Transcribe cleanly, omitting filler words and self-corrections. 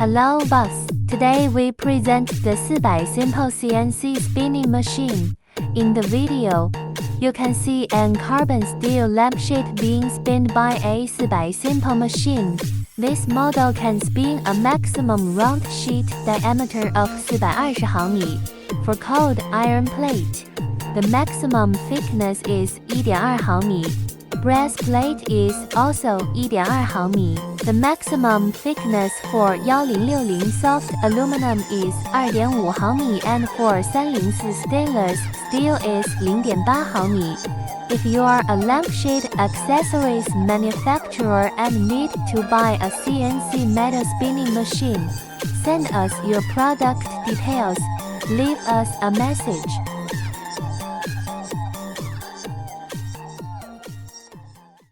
Hello boss, today we present the 400 simple CNC spinning machine. In the video, you can see an carbon steel lampshade being spinned by a 400 simple machine. This model can spin a maximum round sheet diameter of 420毫米 for cold iron plate. The maximum thickness is 1.2毫米. Brass plate is also 1.2毫米. The maximum thickness for 1060 soft aluminum is 2.5毫米 and for 304 stainless steel is 0.8毫米. If you are a lampshade accessories manufacturer and need to buy a CNC metal spinning machine, send us your product details. Leave us a message.